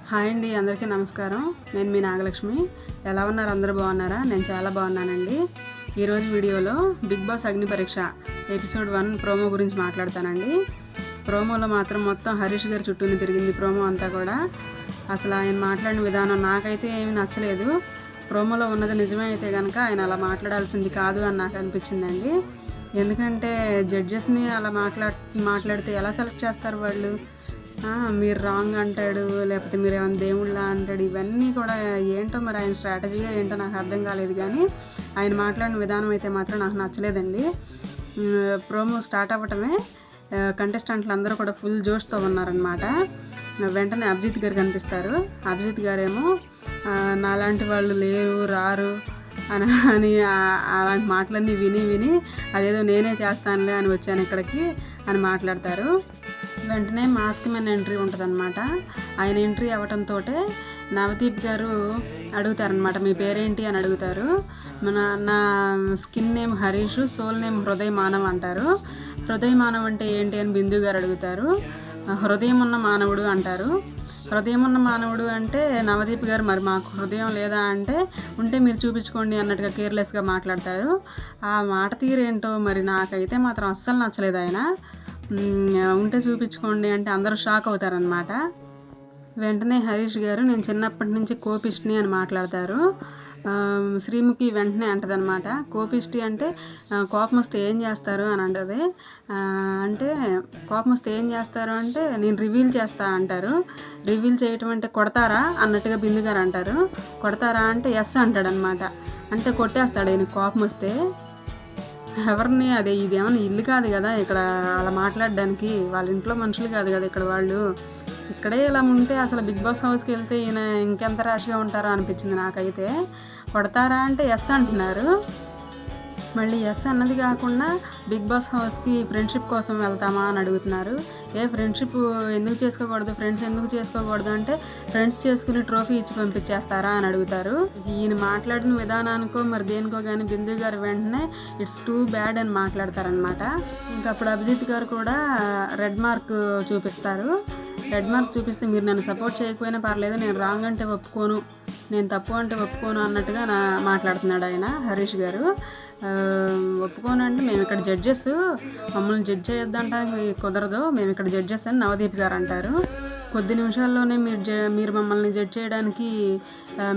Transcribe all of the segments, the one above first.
Hi అండి, అందరికీ నమస్కారం. నేను మీ నాగలక్ష్మి. ఎలా ఉన్నారు? అందరూ బాగున్నారా? నేను చాలా బాగున్నానండి. ఈరోజు వీడియోలో బిగ్ బాస్ అగ్ని పరీక్ష ఎపిసోడ్ 1 ప్రోమో గురించి మాట్లాడతానండి. ప్రోమోలో మాత్రం మొత్తం హరీష్ గారి చుట్టూనే తిరిగింది ప్రోమో అంతా కూడా. అసలు ఆయన మాట్లాడిన విధానం నాకైతే ఏమీ నచ్చలేదు. ప్రోమోలో ఉన్నది నిజమే అయితే కనుక ఆయన అలా మాట్లాడాల్సింది కాదు అని నాకు అనిపించిందండి. ఎందుకంటే జడ్జెస్ని అలా మాట్లాడితే ఎలా సెలెక్ట్ చేస్తారు వాళ్ళు? మీరు రాంగ్ అంటాడు, లేకపోతే మీరు ఏమైనా దేవుళ్ళ అంటాడు. ఇవన్నీ కూడా ఏంటో మరి ఆయన స్ట్రాటజీగా ఏంటో నాకు అర్థం కాలేదు. కానీ ఆయన మాట్లాడిన విధానం అయితే మాత్రం నాకు నచ్చలేదండి. ప్రోమో స్టార్ట్ అవ్వటమే కంటెస్టెంట్లు అందరూ కూడా ఫుల్ జోష్తో ఉన్నారనమాట. వెంటనే అభిజిత్ గారు కనిపిస్తారు. అభిజిత్ గారేమో నాలాంటి వాళ్ళు లేరు, రారు అని అలాంటి మాటలన్నీ విని అదేదో నేనే చేస్తానులే అని వచ్చాను ఇక్కడికి అని మాట్లాడతారు. వెంటనే మాస్క్ మ్యాన్ ఎంట్రీ ఉంటుందన్నమాట. ఆయన ఎంట్రీ అవ్వటంతో నవదీప్ గారు అడుగుతారనమాట, మీ పేరేంటి అని అడుగుతారు. నా skin name Harish, soul name Hrudaya Manav అంటారు. హృదయ మానవ్ అంటే ఏంటి అని బిందు గారు అడుగుతారు. హృదయం ఉన్న మానవుడు అంటారు. హృదయం ఉన్న మానవుడు అంటే నవదీప్ గారు మరి మాకు హృదయం లేదా అంటే ఉంటే మీరు చూపించుకోండి అన్నట్టుగా కేర్లెస్గా మాట్లాడతారు. ఆ మాట తీరేంటో మరి నాకైతే మాత్రం అస్సలు నచ్చలేదు. ఆయన ఉంటే చూపించుకోండి అంటే అందరూ షాక్ అవుతారనమాట. వెంటనే హరీష్ గారు నేను చిన్నప్పటి నుంచి కోపిష్ని అని మాట్లాడతారు. శ్రీముఖి వెంటనే అంటదనమాట, కోపిష్టి అంటే కోపం వస్తే ఏం చేస్తారు అని అంటది. అంటే కోపం వస్తే ఏం చేస్తారు అంటే నేను రివీల్ చేస్తా అంటారు. రివీల్ చేయటం అంటే కొడతారా అన్నట్టుగా బిందు గారు అంటారు. కొడతారా అంటే ఎస్ అంటాడనమాట. అంటే కొట్టేస్తాడు ఆయన కోపం వస్తే. ఎవరిని అదే ఇదేమన్నా ఇల్లు కాదు కదా ఇక్కడ అలా మాట్లాడడానికి, వాళ్ళ ఇంట్లో మనుషులు కాదు కదా ఇక్కడ వాళ్ళు. ఇక్కడే ఇలా ఉంటే అసలు బిగ్ బాస్ హౌస్కి వెళ్తే ఈయన ఇంకెంత ర్యాష్గా ఉంటారో అనిపించింది నాకైతే. కొడతారా అంటే ఎస్ అంటున్నారు. మళ్ళీ ఎస్ అన్నది కాకుండా బిగ్ బాస్ హౌస్కి ఫ్రెండ్షిప్ కోసం వెళ్తామా అని అడుగుతున్నారు. ఫ్రెండ్షిప్ ఎందుకు చేసుకోకూడదు, ఫ్రెండ్స్ ఎందుకు చేసుకోకూడదు అంటే ఫ్రెండ్స్ చేసుకుని ట్రోఫీ ఇచ్చి పంపించేస్తారా అని అడుగుతారు. ఈయన మాట్లాడిన విధానానికో మరి దేనికో కానీ బిందు గారు వెంటనే ఇట్స్ టూ బ్యాడ్ అని మాట్లాడతారనమాట. ఇంకా అప్పుడు అభిజిత్ గారు కూడా రెడ్ మార్క్ చూపిస్తారు. రెడ్ మార్క్ చూపిస్తే మీరు నన్ను సపోర్ట్ చేయకపోయినా పర్లేదు, నేను రాంగ్ అంటే ఒప్పుకోను, నేను తప్పు అంటే ఒప్పుకోను అన్నట్టుగా మాట్లాడుతున్నాడు ఆయన హరీష్ గారు. ఒప్పుకోను అంటే మేము ఇక్కడ జడ్జెస్, మమ్మల్ని జడ్జ్ చేయొద్దంటానికి కుదరదు, మేము ఇక్కడ జడ్జెస్ అని నవదీప్ గారు అంటారు. కొద్ది నిమిషాల్లోనే మీరు మమ్మల్ని జడ్జ్ చేయడానికి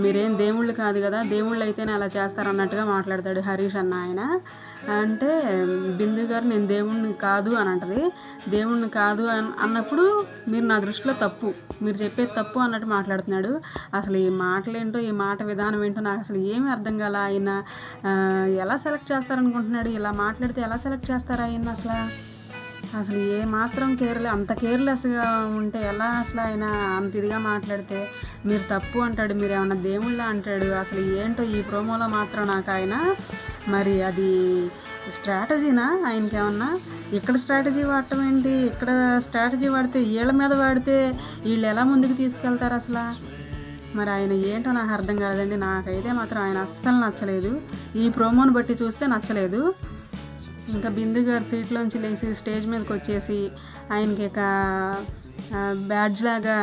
మీరేం దేవుళ్ళు కాదు కదా, దేవుళ్ళు అయితేనే అలా చేస్తారన్నట్టుగా మాట్లాడతాడు హరీష్ అన్న ఆయన. అంటే బిందు గారు నేను దేవుణ్ణి కాదు అని అంటది. దేవుణ్ణి కాదు అన్నప్పుడు మీరు నా దృష్టిలో తప్పు, మీరు చెప్పేది తప్పు అన్నట్టు మాట్లాడుతున్నాడు. అసలు ఈ మాటలేంటో, ఈ మాట విధానం ఏంటో నాకు అసలు ఏమీ అర్థం కాల. ఆయన ఎలా సెలెక్ట్ చేస్తారనుకుంటున్నాడు? ఇలా మాట్లాడితే ఎలా సెలెక్ట్ చేస్తారు ఆయన? అసలు ఏ మాత్రం అంత కేర్లెస్గా ఉంటే ఎలా? అసలు ఆయన అంత ఇదిగా మాట్లాడితే మీరు తప్పు అంటాడు, మీరు ఏమన్నా దేవుళ్ళ అంటాడు. అసలు ఏంటో ఈ ప్రోమోలో మాత్రం నాకు ఆయన మరి అది స్ట్రాటజీనా ఆయనకి ఏమన్నా? ఇక్కడ స్ట్రాటజీ వాడటం ఏంటి? ఇక్కడ స్ట్రాటజీ వాడితే వీళ్ళ మీద వాడితే వీళ్ళు ఎలా ముందుకు తీసుకెళ్తారు అసలు? మరి ఆయన ఏంటో నాకు అర్థం కాలేదండి. నాకైతే మాత్రం ఆయన అస్సలు నచ్చలేదు. ఈ ప్రోమోని బట్టి చూస్తే నచ్చలేదు. ఇంకా బిందు గారు సీట్లోంచి లేచి స్టేజ్ మీదకి వచ్చేసి ఆయనకి ఒక బ్యాడ్జ్ లాగా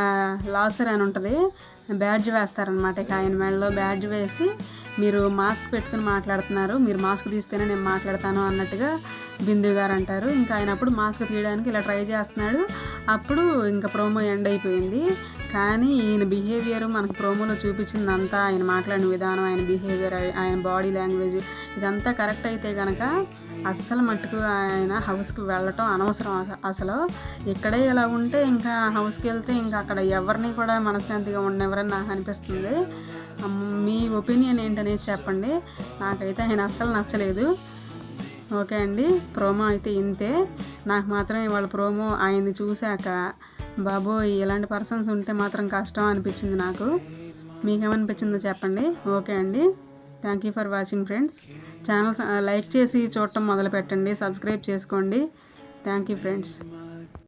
లాసర్ అని ఉంటుంది, బ్యాడ్జ్ వేస్తారనమాట. ఇక ఆయన మెడలో బ్యాడ్జ్ వేసి మీరు మాస్క్ పెట్టుకుని మాట్లాడుతున్నారు, మీరు మాస్క్ తీస్తేనే నేను మాట్లాడతాను అన్నట్టుగా బిందు గారు అంటారు. ఇంకా ఆయన అప్పుడు మాస్క్ తీయడానికి ఇలా ట్రై చేస్తున్నాడు. అప్పుడు ఇంకా ప్రోమో ఎండ్ అయిపోయింది. కానీ ఈయన బిహేవియర్ మనకు ప్రోమోలో చూపించిందంతా, ఆయన మాట్లాడిన విధానం, ఆయన బిహేవియర్, ఆయన బాడీ లాంగ్వేజ్ ఇదంతా కరెక్ట్ అయితే కనుక అస్సలు మట్టుకు ఆయన హౌస్కి వెళ్ళటం అనవసరం. అసలు ఇక్కడే ఇలా ఉంటే ఇంకా హౌస్కి వెళ్తే ఇంకా అక్కడ ఎవరిని కూడా మనశ్శాంతిగా ఉండనివ్వరని నాకు అనిపిస్తుంది. మీ ఒపీనియన్ ఏంటనేది చెప్పండి. నాకైతే ఆయన అస్సలు నచ్చలేదు. ఓకే అండి, ప్రోమో అయితే ఇంతే. నాకు మాత్రం ఇవాళ ప్రోమో ఆయన్ని చూశాక బాబోయ్ ఇలాంటి పర్సన్స్ ఉంటే మాత్రం కష్టం అనిపించింది నాకు. మీకేమనిపించిందో చెప్పండి. ఓకే అండి, thank you for watching friends. Channel like చేసి చూడటం మొదలు పెట్టండి, సబ్స్క్రైబ్ చేసుకోండి. Thank you friends.